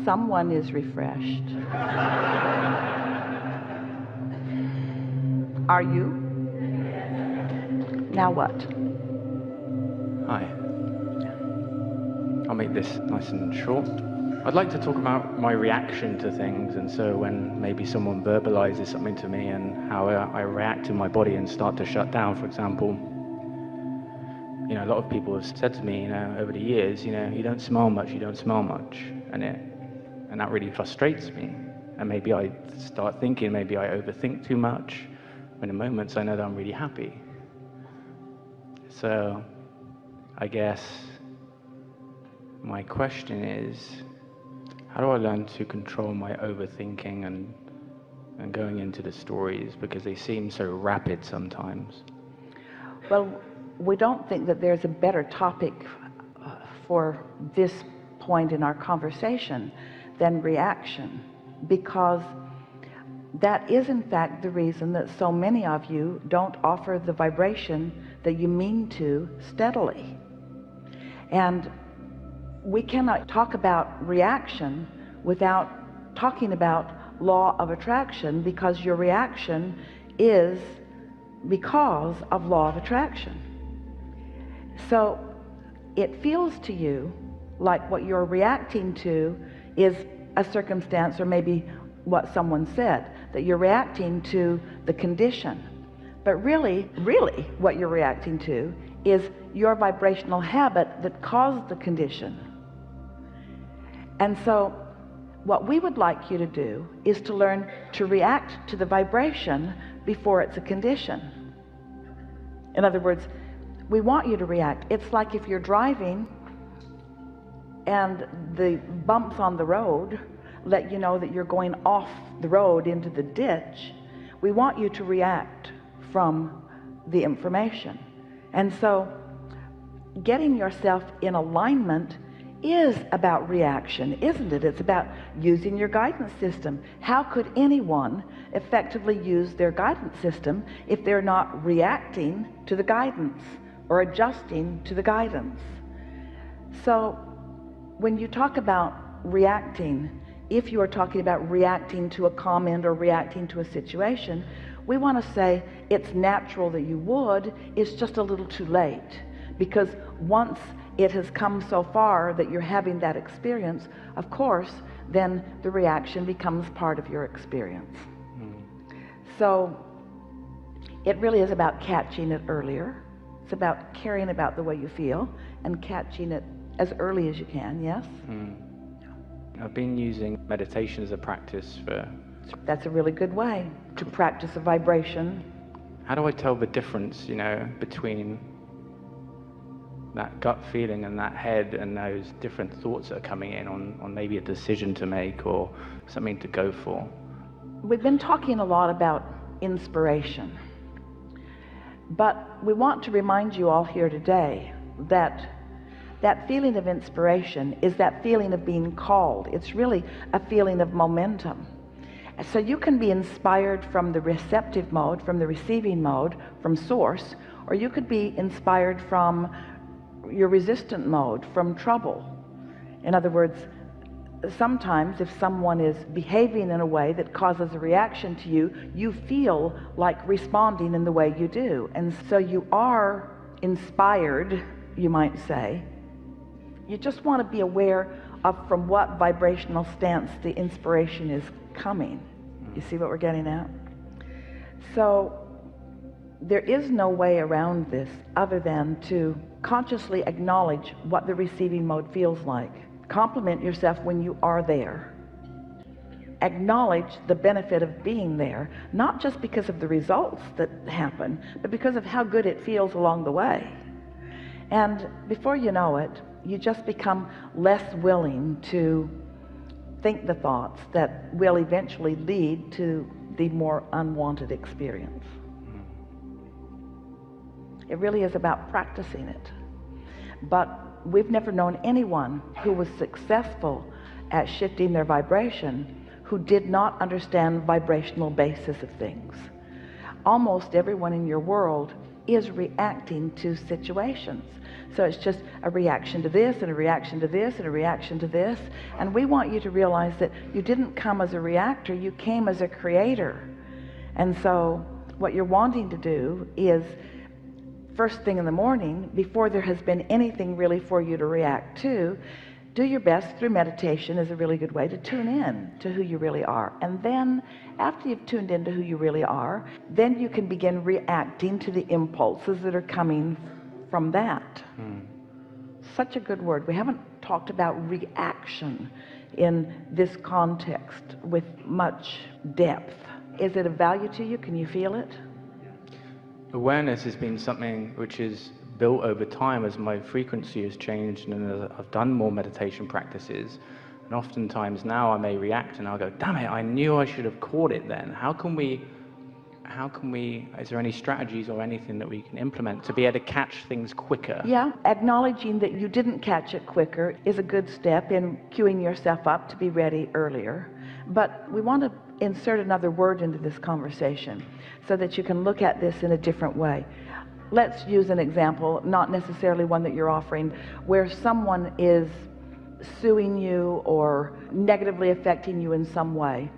Someone is refreshed. Are you? Now what? Hi. I'll make this nice and short. I'd like to talk about my reaction to things, and so when maybe someone verbalizes something to me and how I react in my body and start to shut down, for example. You know, a lot of people have said to me, over the years, you don't smile much, and that really frustrates me. And maybe I start thinking, maybe I overthink too much, when in moments I know that I'm really happy. So, I guess my question is, how do I learn to control my overthinking and going into the stories, because they seem so rapid sometimes? Well, we don't think that there's a better topic for this point in our conversation than reaction, because that is in fact the reason that so many of you don't offer the vibration that you mean to steadily. And we cannot talk about reaction without talking about law of attraction, because your reaction is because of law of attraction. So it feels to you like what you're reacting to is a circumstance, or maybe what someone said, that you're reacting to the condition. But really what you're reacting to is your vibrational habit that caused the condition. And so what we would like you to do is to learn to react to the vibration before it's a condition. In other words, we want you to react. It's like if you're driving and the bumps on the road let you know that you're going off the road into the ditch. We want you to react from the information. And so getting yourself in alignment is about reaction, isn't it? It's about using your guidance system. How could anyone effectively use their guidance system if they're not reacting to the guidance or adjusting to the guidance? So when you talk about reacting, if you are talking about reacting to a comment or reacting to a situation, we want to say it's natural that you would, it's just a little too late, because once it has come so far that you're having that experience, of course, then the reaction becomes part of your experience. So it really is about catching it earlier. It's about caring about the way you feel and catching it as early as you can. Yes? I've been using meditation as a practice for... That's a really good way to practice a vibration. How do I tell the difference, between that gut feeling and that head and those different thoughts that are coming in on maybe a decision to make or something to go for? We've been talking a lot about inspiration, but we want to remind you all here today that that feeling of inspiration is that feeling of being called. It's really a feeling of momentum. So you can be inspired from the receptive mode, from the receiving mode, from source, or you could be inspired from your resistant mode, from trouble. In other words, sometimes if someone is behaving in a way that causes a reaction to you, you feel like responding in the way you do. And so you are inspired, you might say. You just want to be aware of from what vibrational stance the inspiration is coming. You see what we're getting at? So there is no way around this other than to consciously acknowledge what the receiving mode feels like. Compliment yourself when you are there. Acknowledge the benefit of being there, not just because of the results that happen, but because of how good it feels along the way. And before you know it, you just become less willing to think the thoughts that will eventually lead to the more unwanted experience. It really is about practicing it. But we've never known anyone who was successful at shifting their vibration who did not understand vibrational basis of things. Almost everyone in your world is reacting to situations. So it's just a reaction to this and a reaction to this and a reaction to this. And we want you to realize that you didn't come as a reactor, you came as a creator. And so what you're wanting to do is, first thing in the morning, before there has been anything really for you to react to, do your best through meditation is a really good way to tune in to who you really are. And then after you've tuned into who you really are, then you can begin reacting to the impulses that are coming from that. Such a good word. We haven't talked about reaction in this context with much depth. Is it of value to you? Can you feel it? Awareness has been something which is built over time as my frequency has changed and as I've done more meditation practices. And oftentimes now I may react and I'll go, damn it, I knew I should have caught it then. How can we, is there any strategies or anything that we can implement to be able to catch things quicker? Yeah, acknowledging that you didn't catch it quicker is a good step in queuing yourself up to be ready earlier. But we want to insert another word into this conversation so that you can look at this in a different way. Let's use an example, not necessarily one that you're offering, where someone is suing you or negatively affecting you in some way,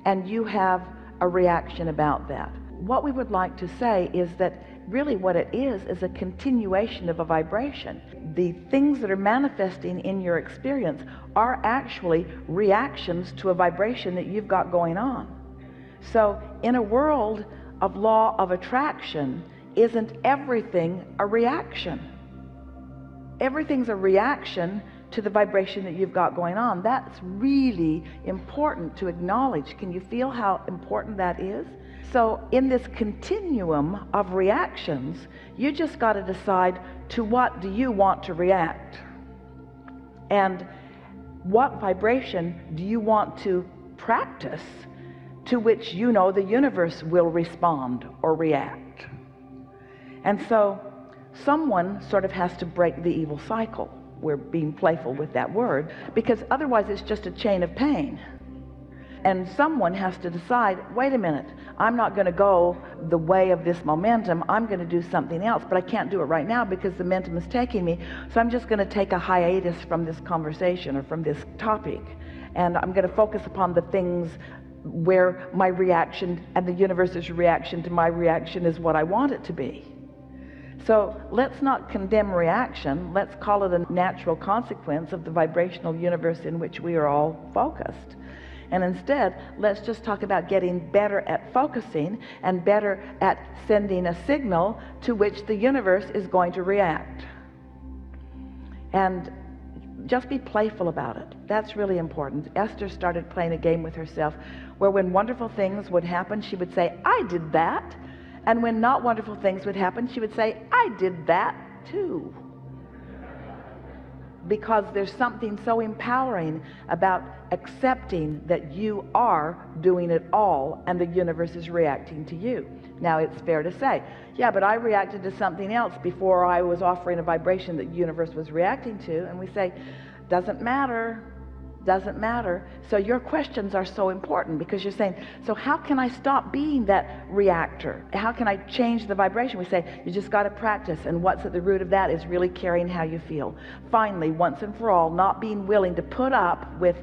and you have a reaction about that. What we would like to say is that really what it is a continuation of a vibration. The things that are manifesting in your experience are actually reactions to a vibration that you've got going on. So in a world of law of attraction, isn't everything a reaction? Everything's a reaction to the vibration that you've got going on. That's really important to acknowledge. Can you feel how important that is? So in this continuum of reactions, you just got to decide, to what do you want to react? And what vibration do you want to practice to which you know the universe will respond or react? And so someone sort of has to break the evil cycle. We're being playful with that word, because otherwise it's just a chain of pain. And someone has to decide, wait a minute, I'm not going to go the way of this momentum. I'm going to do something else, but I can't do it right now because the momentum is taking me. So I'm just going to take a hiatus from this conversation or from this topic. And I'm going to focus upon the things where my reaction and the universe's reaction to my reaction is what I want it to be. So let's not condemn reaction. Let's call it a natural consequence of the vibrational universe in which we are all focused. And instead, let's just talk about getting better at focusing and better at sending a signal to which the universe is going to react. And just be playful about it. That's really important. Esther started playing a game with herself where when wonderful things would happen, she would say, I did that. And when not wonderful things would happen, she would say, I did that too. Because there's something so empowering about accepting that you are doing it all and the universe is reacting to you. Now it's fair to say, yeah, but I reacted to something else before I was offering a vibration that the universe was reacting to. And we say, doesn't matter. Doesn't matter. So your questions are so important, because you're saying, so how can I stop being that reactor? How can I change the vibration? We say, you just got to practice, and what's at the root of that is really caring how you feel. Finally, once and for all, not being willing to put up with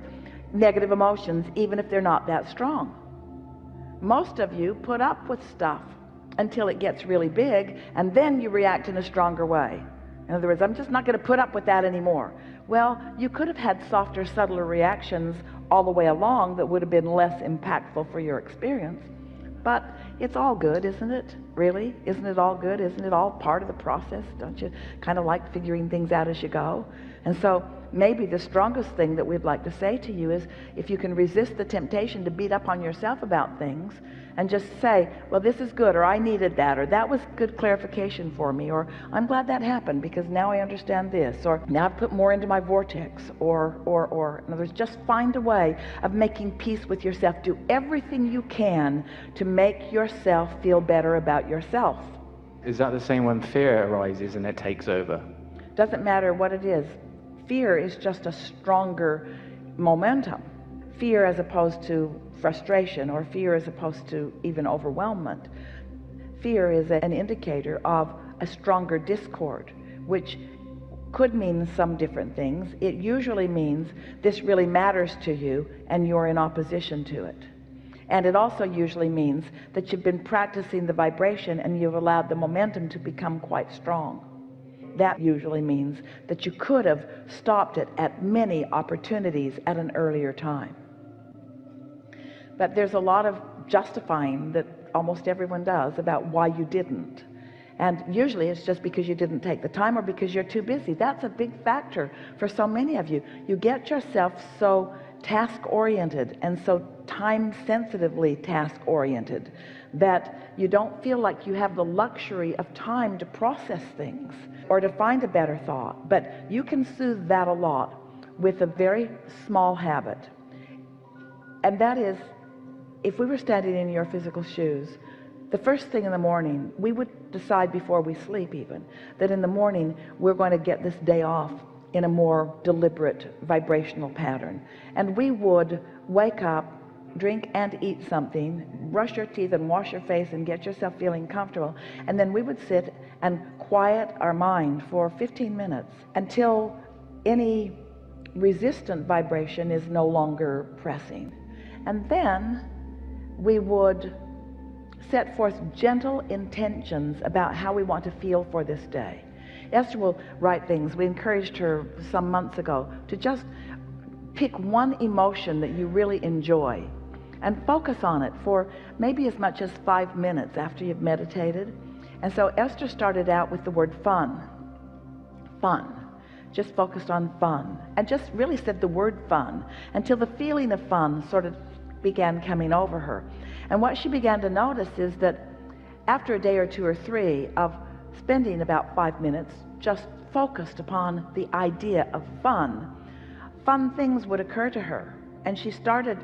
negative emotions even if they're not that strong. Most of you put up with stuff until it gets really big, and then you react in a stronger way. In other words, I'm just not going to put up with that anymore. Well, you could have had softer, subtler reactions all the way along that would have been less impactful for your experience. But it's all good, isn't it? Really? Isn't it all good? Isn't it all part of the process? Don't you kind of like figuring things out as you go? And so maybe the strongest thing that we'd like to say to you is, if you can resist the temptation to beat up on yourself about things and just say, well, this is good, or I needed that, or that was good clarification for me, or I'm glad that happened because now I understand this, or now I've put more into my vortex, or. In other words, just find a way of making peace with yourself. Do everything you can to make yourself feel better about yourself. Is that the same when fear arises and it takes over? Doesn't matter what it is. Fear is just a stronger momentum. Fear as opposed to frustration, or fear as opposed to even overwhelmment. Fear is an indicator of a stronger discord, which could mean some different things. It usually means this really matters to you and you're in opposition to it. And it also usually means that you've been practicing the vibration and you've allowed the momentum to become quite strong. That usually means that you could have stopped it at many opportunities at an earlier time. But there's a lot of justifying that almost everyone does about why you didn't. And usually it's just because you didn't take the time or because you're too busy. That's a big factor for so many of you. You get yourself so task-oriented and so time-sensitively task-oriented that you don't feel like you have the luxury of time to process things or to find a better thought. But you can soothe that a lot with a very small habit. And that is, if we were standing in your physical shoes, the first thing in the morning, we would decide before we sleep even, that in the morning we're going to get this day off in a more deliberate vibrational pattern. And we would wake up, drink and eat something, brush your teeth and wash your face and get yourself feeling comfortable. And then we would sit and quiet our mind for 15 minutes until any resistant vibration is no longer pressing. And then we would set forth gentle intentions about how we want to feel for this day. Esther will write things. We encouraged her some months ago to just pick one emotion that you really enjoy and focus on it for maybe as much as 5 minutes after you've meditated. And so Esther started out with the word fun. Fun. Just focused on fun and just really said the word fun until the feeling of fun sort of began coming over her. And what she began to notice is that after a day or two or three of spending about 5 minutes just focused upon the idea of fun, fun things would occur to her, and she started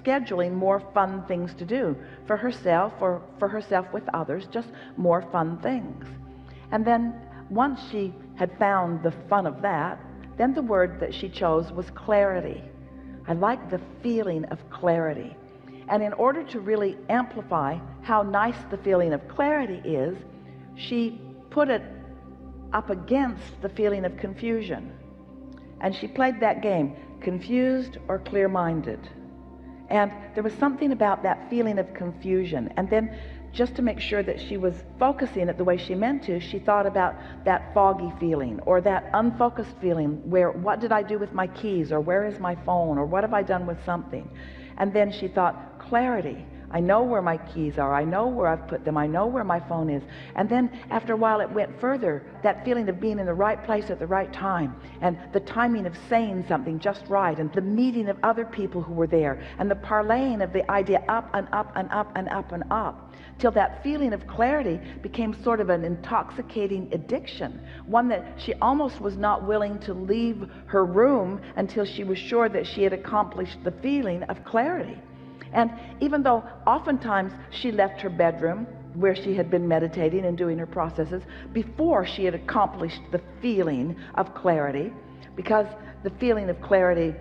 scheduling more fun things to do for herself or for herself with others, just more fun things. And then once she had found the fun of that, then the word that she chose was clarity. I like the feeling of clarity. And in order to really amplify how nice the feeling of clarity is, she put it up against the feeling of confusion. And she played that game, confused or clear-minded. And there was something about that feeling of confusion. And then just to make sure that she was focusing it the way she meant to, she thought about that foggy feeling or that unfocused feeling where, what did I do with my keys, or where is my phone, or what have I done with something? And then she thought, clarity. I know where my keys are. I know where I've put them. I know where my phone is. And then after a while it went further, that feeling of being in the right place at the right time, and the timing of saying something just right, and the meeting of other people who were there, and the parlaying of the idea up and up and up and up and up, till that feeling of clarity became sort of an intoxicating addiction, one that she almost was not willing to leave her room until she was sure that she had accomplished the feeling of clarity. And even though oftentimes she left her bedroom where she had been meditating and doing her processes before she had accomplished the feeling of clarity, because the feeling of clarity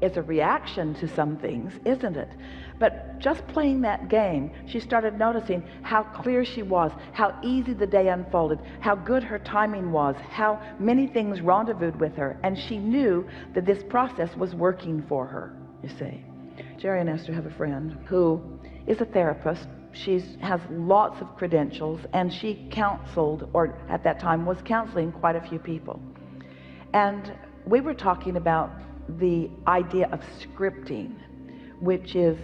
is a reaction to some things, isn't it? But just playing that game, she started noticing how clear she was, how easy the day unfolded, how good her timing was, how many things rendezvoused with her, and she knew that this process was working for her, you see. Jerry and Esther have a friend who is a therapist. She has lots of credentials, and she counseled, or at that time was counseling, quite a few people. And we were talking about the idea of scripting, which is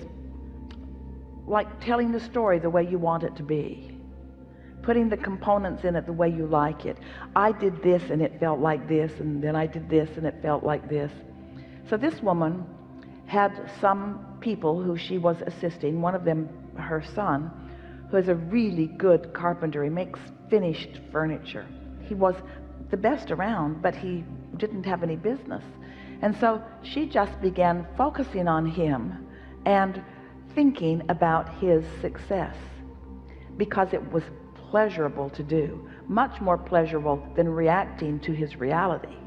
like telling the story the way you want it to be, putting the components in it the way you like it. I did this and it felt like this, and then I did this and it felt like this. So this woman had some people who she was assisting, one of them her son, who is a really good carpenter. He makes finished furniture. He was the best around, but he didn't have any business. And so she just began focusing on him and thinking about his success, because it was pleasurable to do, much more pleasurable than reacting to his reality.